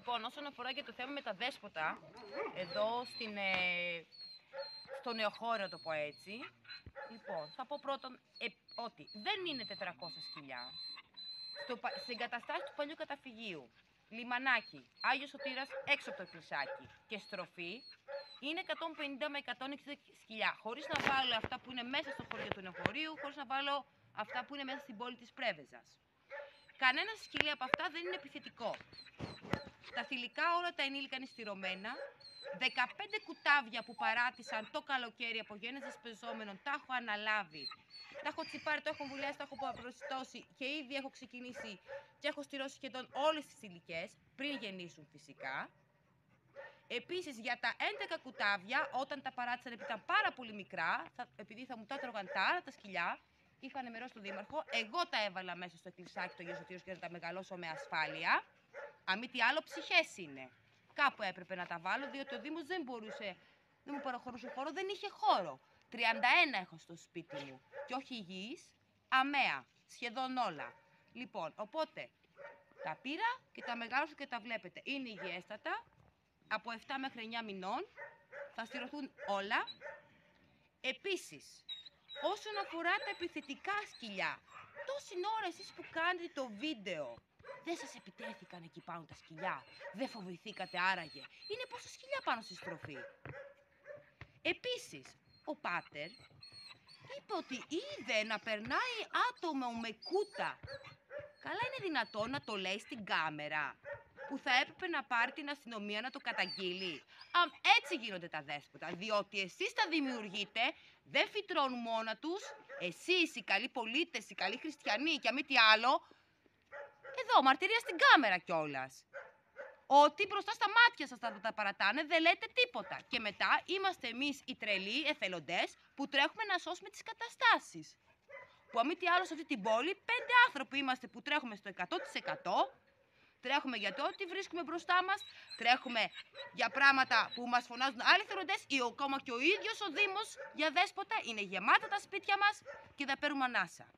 Λοιπόν, όσον αφορά και το θέμα με τα δέσποτα, εδώ στο νεοχώριο, το πω έτσι, λοιπόν, θα πω πρώτον ότι δεν είναι 400 σκυλιά. Στην εγκαταστάση του παλιού καταφυγίου, λιμανάκι, Άγιος Σωτήρας έξω από το εκκλησάκι και στροφή, είναι 150 με 160 σκυλιά, χωρίς να βάλω αυτά που είναι μέσα στο χωριό του νεοχωρίου, χωρίς να βάλω αυτά που είναι μέσα στην πόλη της Πρέβεζας. Κανένα σκυλί από αυτά δεν είναι επιθετικό. Τα θηλυκά όλα τα ενήλικα είναι στηρωμένα. 15 κουτάβια που παράτησαν το καλοκαίρι από γέννες πεζόμενων τα έχω αναλάβει. Τα έχω τσιπάρει, το έχω βουλιάσει, τα έχω προσιτώσει και ήδη έχω ξεκινήσει και έχω στηρώσει σχεδόν όλες τις θηλυκές πριν γεννήσουν φυσικά. Επίσης για τα 11 κουτάβια, όταν τα παράτησαν επειδή ήταν πάρα πολύ μικρά, επειδή θα μου τα τρώγαν τα άλλα τα σκυλιά, είχα ενημερώσει τον Δήμαρχο, εγώ τα έβαλα μέσα στο εκκλησάκι το Αγίου Σωτήρος για να τα μεγαλώσω με ασφάλεια. Αν μη τι άλλο, ψυχές είναι. Κάπου έπρεπε να τα βάλω, διότι ο Δήμος δεν μου παραχωρούσε χώρο, δεν είχε χώρο. 31 έχω στο σπίτι μου και όχι υγιείς, αμαία, σχεδόν όλα. Λοιπόν, οπότε τα πήρα και τα μεγάλωσα και τα βλέπετε. Είναι υγιέστατα, από 7 μέχρι 9 μηνών, θα στηρωθούν όλα. Επίσης, όσον αφορά τα επιθετικά σκυλιά, τόση ώρα εσείς που κάνετε το βίντεο, δεν σας επιτέθηκαν εκεί πάνω τα σκυλιά, δεν φοβηθήκατε άραγε? Είναι πόσα σκυλιά πάνω στη στροφή. Επίσης, ο Πάτερ είπε ότι είδε να περνάει άτομο με κούτα. Καλά είναι δυνατόν να το λέει στην κάμερα, που θα έπρεπε να πάρει την αστυνομία να το καταγγείλει? Έτσι γίνονται τα δέσποτα, διότι εσείς τα δημιουργείτε, δεν φυτρώνουν μόνα τους, εσείς οι καλοί πολίτες, οι καλοί χριστιανοί και αν μη τι άλλο, εδώ, μαρτυρία στην κάμερα κιόλας. Ότι μπροστά στα μάτια σας τα παρατάνε, δεν λέτε τίποτα. Και μετά είμαστε εμείς οι τρελοί εθελοντές που τρέχουμε να σώσουμε τις καταστάσεις. Που αν μη τι άλλο σε αυτή την πόλη, 5 άνθρωποι είμαστε που τρέχουμε στο 100%. Τρέχουμε για το ότι βρίσκουμε μπροστά μας, τρέχουμε για πράγματα που μας φωνάζουν άλλοι εθελοντές ή ακόμα και ο ίδιος ο Δήμος για δέσποτα. Είναι γεμάτα τα σπίτια μας και δεν παίρνουμε ανάσα.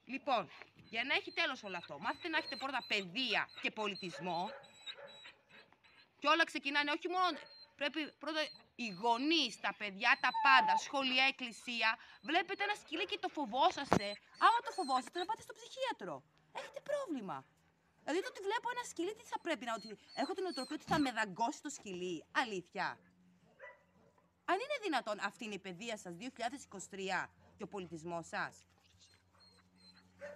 Λοιπόν, για να έχει τέλος όλο αυτό, μάθετε να έχετε πρώτα παιδεία και πολιτισμό. Και όλα ξεκινάνε όχι μόνο. Πρέπει πρώτα οι γονείς, τα παιδιά, τα πάντα, σχολεία, εκκλησία. Βλέπετε ένα σκυλί και το φοβόσαστε. Άμα το φοβόσαστε, να πάτε στο ψυχίατρο. Έχετε πρόβλημα. Δηλαδή, το ότι βλέπω ένα σκυλί, τι θα πρέπει να. Έχω την οτροπία ότι θα με δαγκώσει το σκυλί. Αλήθεια. Αν είναι δυνατόν, αυτή είναι η παιδεία σας 2023 και ο πολιτισμός σας.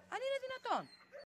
Αν είναι δυνατόν.